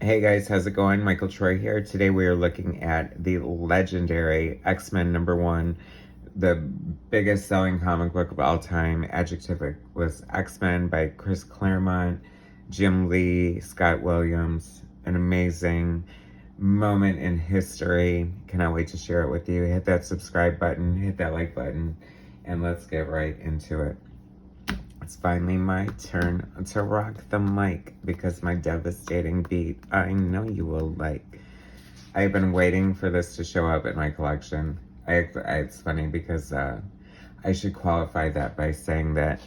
Hey guys, how's it going? Michael Troy here. Today we are looking at the legendary X-Men #1, the biggest selling comic book of all time, Adjective-less X-Men by Chris Claremont, Jim Lee, Scott Williams. An amazing moment in history. Cannot wait to share it with you. Hit that subscribe button, hit that like button, and let's get right into it. It's finally my turn to rock the mic because my devastating beat I know you will like. I've been waiting for this to show up in my collection. It's funny because I should qualify that by saying that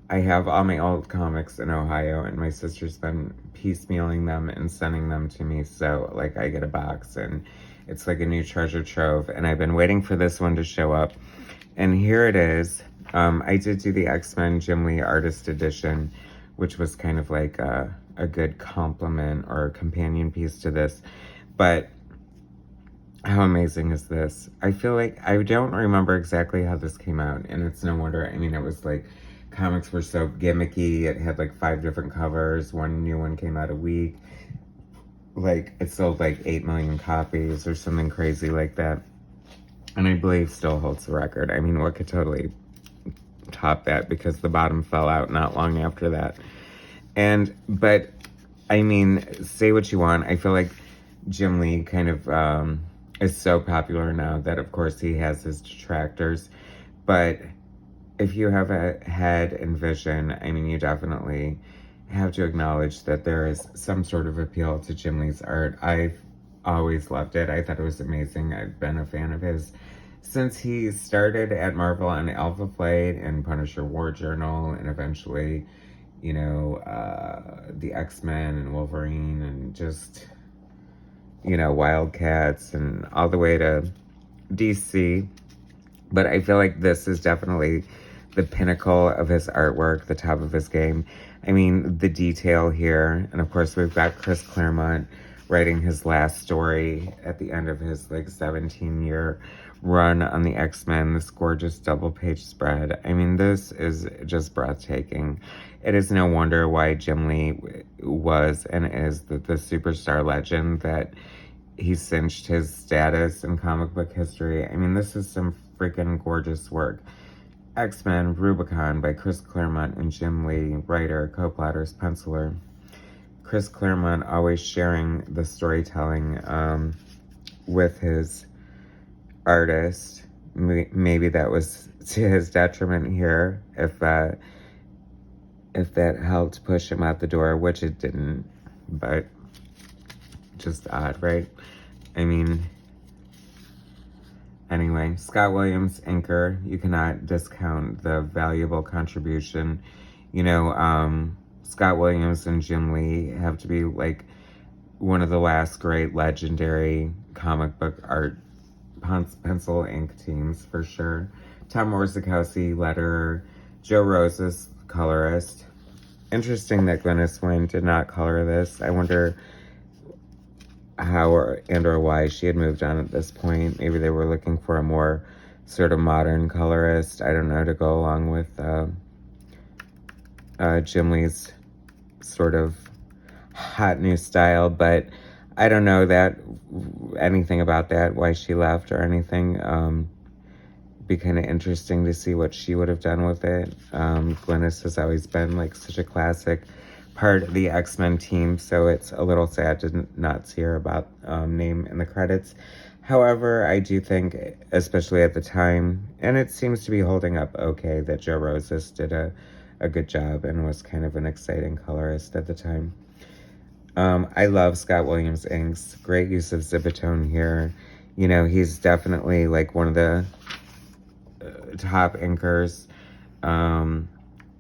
I have all my old comics in Ohio and my sister's been piecemealing them and sending them to me. So like I get a box and it's like a new treasure trove, and I've been waiting for this one to show up. And here it is. I did do the X-Men Jim Lee Artist Edition, which was kind of like a good complement or companion piece to this. But how amazing is this? I feel like I don't remember exactly how this came out, and it's no wonder. I mean, it was like comics were so gimmicky. It had like 5 different covers. One new one came out a week. Like it sold like 8 million copies or something crazy like that. And I believe still holds the record. I mean, what could totally top that, because the bottom fell out not long after that. But I mean, say what you want. I feel like Jim Lee kind of is so popular now that of course he has his detractors. But if you have a head and vision, I mean, you definitely have to acknowledge that there is some sort of appeal to Jim Lee's art. I've always loved it. I thought it was amazing. I've been a fan of his since he started at Marvel on Alpha Flight and Punisher War Journal, and eventually, you know, the X-Men and Wolverine and just, you know, Wildcats and all the way to DC. But I feel like this is definitely the pinnacle of his artwork, the top of his game. I mean, the detail here, and of course we've got Chris Claremont writing his last story at the end of his like 17-year run on the X-Men, this gorgeous double-page spread. I mean, this is just breathtaking. It is no wonder why Jim Lee was and is the superstar legend that he cinched his status in comic book history. I mean, this is some freaking gorgeous work. X-Men Rubicon by Chris Claremont and Jim Lee, writer, co-plotters, penciler. Chris Claremont always sharing the storytelling with his artist. Maybe that was to his detriment here, if that helped push him out the door, which it didn't, but just odd, right? I mean, anyway, Scott Williams, inker. You cannot discount the valuable contribution. You know, Scott Williams and Jim Lee have to be like one of the last great legendary comic book art pencil ink teams for sure. Tom Orzechowski, letterer. Joe Rose's colorist. Interesting that Glynis Wein did not color this. I wonder how or why she had moved on at this point. Maybe they were looking for a more sort of modern colorist, I don't know, to go along with Jim Lee's sort of hot new style. But I don't know anything about that, why she left or anything. Be kind of interesting to see what she would have done with it. Glynis has always been like such a classic part of the X-Men team, so it's a little sad to not see her about name in the credits. However, I do think, especially at the time, and it seems to be holding up okay, that Joe Rosas did a good job and was kind of an exciting colorist at the time. I love Scott Williams inks. Great use of Zibetone here. You know, he's definitely like one of the top inkers.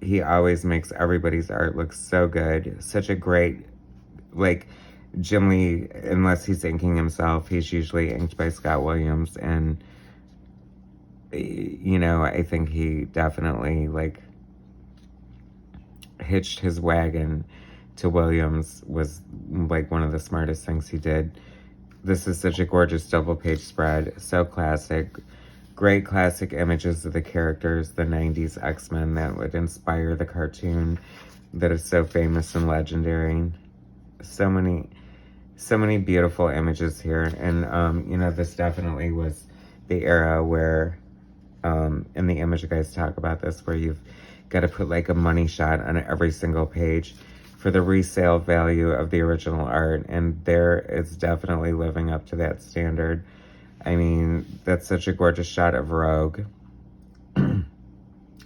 He always makes everybody's art look so good. Such a great, like, Jim Lee, unless he's inking himself, he's usually inked by Scott Williams. And, you know, I think he definitely, like, hitched his wagon to Williams was, like, one of the smartest things he did. This is such a gorgeous double-page spread. So classic. Great classic images of the characters, the 90s X-Men that would inspire the cartoon that is so famous and legendary. So many So many beautiful images here. And, you know, this definitely was the era where, in the image you guys talk about this, where you've got to put like a money shot on every single page for the resale value of the original art. And there it's definitely living up to that standard. I mean, that's such a gorgeous shot of Rogue.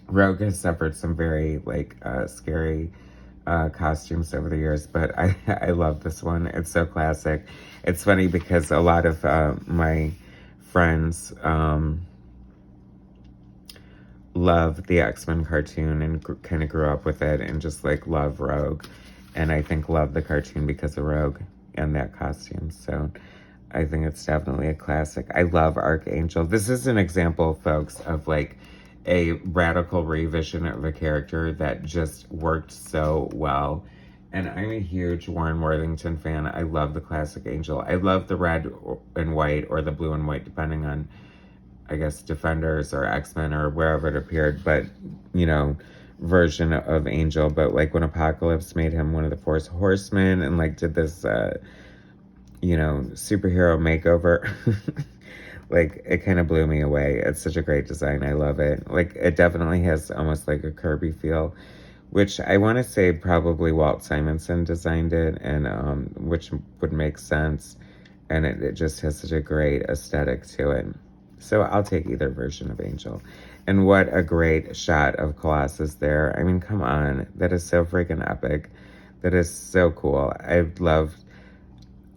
Rogue has suffered some very, like, scary costumes over the years, but I love this one. It's so classic. It's funny because a lot of my friends love the X-Men cartoon and kind of grew up with it and just, like, love Rogue. And I think love the cartoon because of Rogue and that costume. So I think it's definitely a classic. I love Archangel. This is an example, folks, of, like, a radical revision of a character that just worked so well. And I'm a huge Warren Worthington fan. I love the classic Angel. I love the red and white or the blue and white, depending on, I guess, Defenders or X-Men or wherever it appeared. But, you know, version of Angel. But, like, when Apocalypse made him one of the Four Horsemen and, like, did this, you know, superhero makeover, like, it kind of blew me away. It's such a great design. I love it. Like, it definitely has almost like a Kirby feel, which I want to say probably Walt Simonson designed it, and which would make sense. And it just has such a great aesthetic to it. So I'll take either version of Angel. And what a great shot of Colossus there. I mean, come on. That is so freaking epic. That is so cool. I've loved,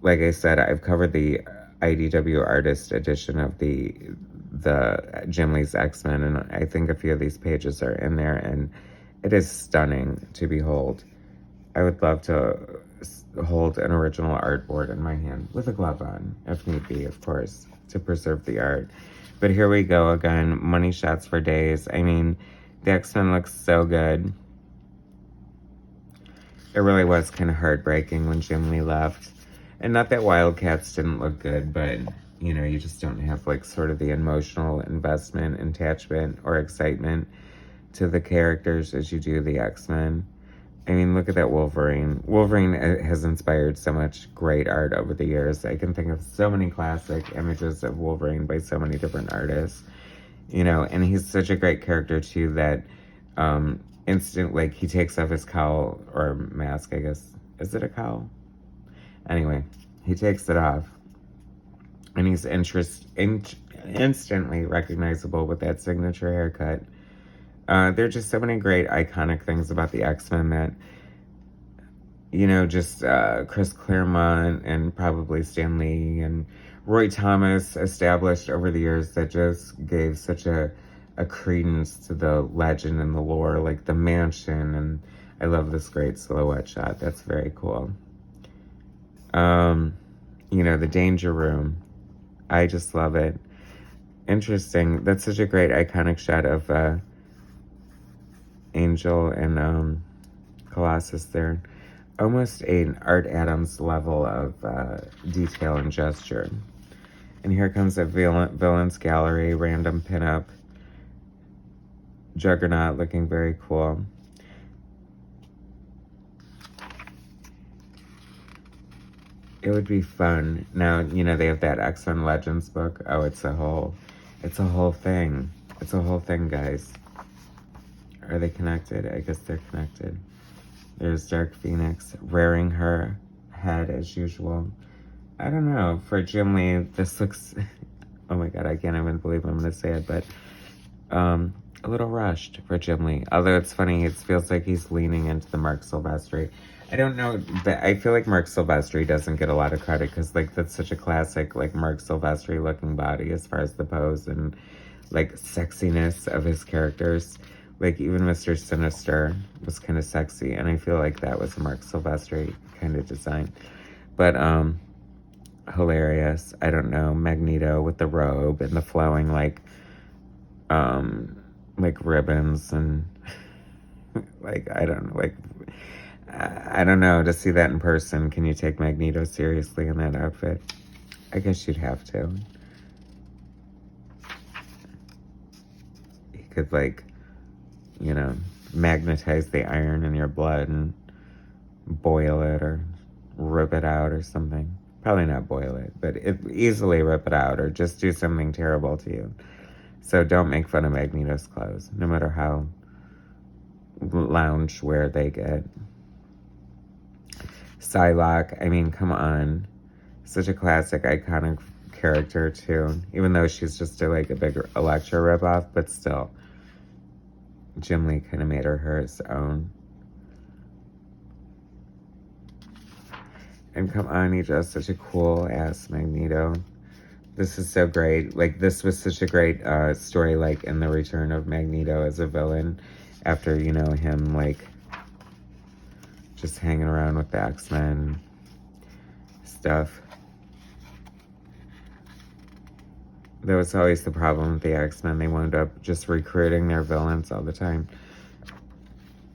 like I said, I've covered the IDW artist edition of the Jim Lee's X-Men, and I think a few of these pages are in there, and it is stunning to behold. I would love to hold an original artboard in my hand with a glove on, if need be, of course, to preserve the art. But here we go again, money shots for days. I mean, the X-Men looks so good. It really was kind of heartbreaking when Jim Lee left. And not that Wildcats didn't look good, but, you know, you just don't have, like, sort of the emotional investment, attachment, or excitement to the characters as you do the X-Men. I mean, look at that Wolverine. Wolverine has inspired so much great art over the years. I can think of so many classic images of Wolverine by so many different artists, you know, and he's such a great character, too, that like, he takes off his cowl, or mask, I guess. Is it a cowl? Anyway, he takes it off, and he's instantly recognizable with that signature haircut. There are just so many great iconic things about the X-Men that, you know, just Chris Claremont and probably Stan Lee and Roy Thomas established over the years that just gave such a credence to the legend and the lore, like the mansion, and I love this great silhouette shot. That's very cool. You know, the Danger Room. I just love it. Interesting. That's such a great iconic shot of Angel and Colossus there. Almost an Art Adams level of detail and gesture. And here comes a Villains Gallery, random pinup. Juggernaut looking very cool. It would be fun. Now, you know, they have that X-Men Legends book. Oh, it's a whole thing. It's a whole thing, guys. Are they connected? I guess they're connected. There's Dark Phoenix rearing her head as usual. I don't know. For Jim Lee, this looks... oh my god, I can't even believe I'm going to say it, but a little rushed for Jim Lee. Although it's funny, it feels like he's leaning into the Mark Silvestri. I don't know, but I feel like Mark Silvestri doesn't get a lot of credit because, like, that's such a classic, like, Mark Silvestri looking body as far as the pose and, like, sexiness of his characters. Like, even Mr. Sinister was kind of sexy, and I feel like that was a Mark Silvestri kind of design. But, hilarious. I don't know, Magneto with the robe and the flowing, like ribbons and, like, I don't know, to see that in person. Can you take Magneto seriously in that outfit? I guess you'd have to. He could, like, you know, magnetize the iron in your blood and boil it or rip it out or something. Probably not boil it, but easily rip it out or just do something terrible to you. So don't make fun of Magneto's clothes, no matter how loungewear they get. Psylocke, I mean, come on. Such a classic, iconic character, too. Even though she's just a big Elektra ripoff, but still. Jim Lee kind of made her his own. And come on, he does such a cool-ass Magneto. This is so great. This was such a great story, in the return of Magneto as a villain. After, him, just hanging around with the X-Men stuff. That was always the problem with the X-Men. They wound up just recruiting their villains all the time.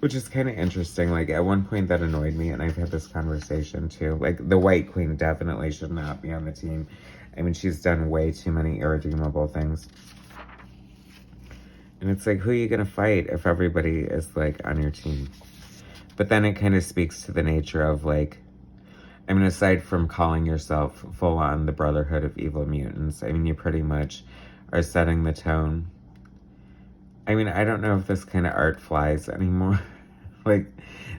Which is kind of interesting. At one point that annoyed me, and I've had this conversation too. The White Queen definitely should not be on the team. I mean, she's done way too many irredeemable things. And it's who are you going to fight if everybody is, on your team? But then it kind of speaks to the nature of, I mean, aside from calling yourself full-on the Brotherhood of Evil Mutants, I mean, you pretty much are setting the tone. I mean, I don't know if this kind of art flies anymore.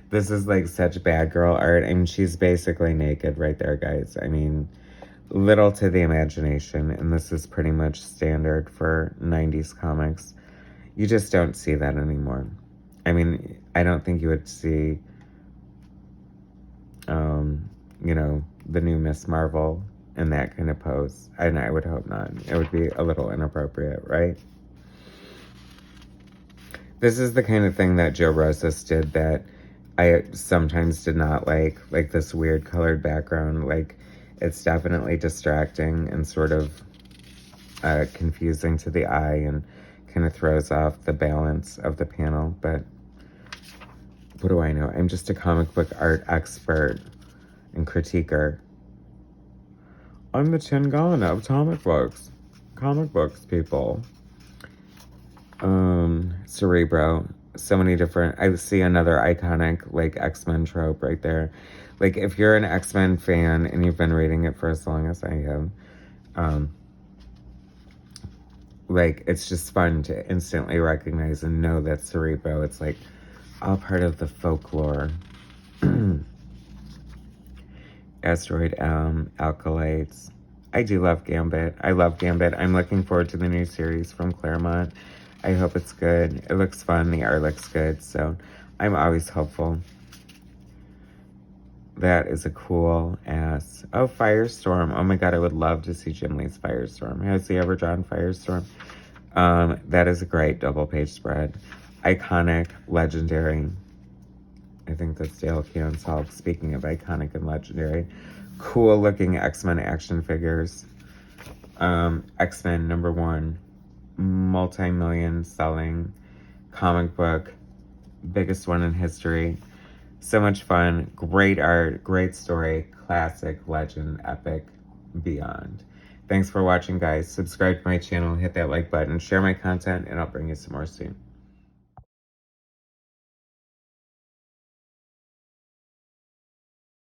This is, such bad girl art. I mean, she's basically naked right there, guys. I mean, little to the imagination. And this is pretty much standard for 90s comics. You just don't see that anymore. I mean, I don't think you would see, the new Miss Marvel in that kind of pose. And I would hope not. It would be a little inappropriate, right? This is the kind of thing that Joe Rosas did that I sometimes did not like this weird colored background. It's definitely distracting and sort of confusing to the eye and kind of throws off the balance of the panel. But what do I know? I'm just a comic book art expert and critiquer. I'm the Tin Gun of comic books, people. Cerebro, so many different, I see another iconic, X-Men trope right there. If you're an X-Men fan and you've been reading it for as long as I have, it's just fun to instantly recognize and know that Cerebro, it's all part of the folklore. Asteroid M, Alkalites. I do love Gambit. I love Gambit. I'm looking forward to the new series from Claremont. I hope it's good. It looks fun. The art looks good. So I'm always hopeful. That is a cool ass. Oh, Firestorm. Oh my God, I would love to see Jim Lee's Firestorm. Has he ever drawn Firestorm? That is a great double page spread. Iconic, legendary. I think that's Dale Keown's speaking of iconic and legendary. Cool looking X-Men action figures. X-Men #1. Multi-million selling comic book, biggest one in history. So much fun, great art, great story, classic, legend, epic, beyond. Thanks for watching, guys. Subscribe to my channel, hit that like button, share my content, and I'll bring you some more soon.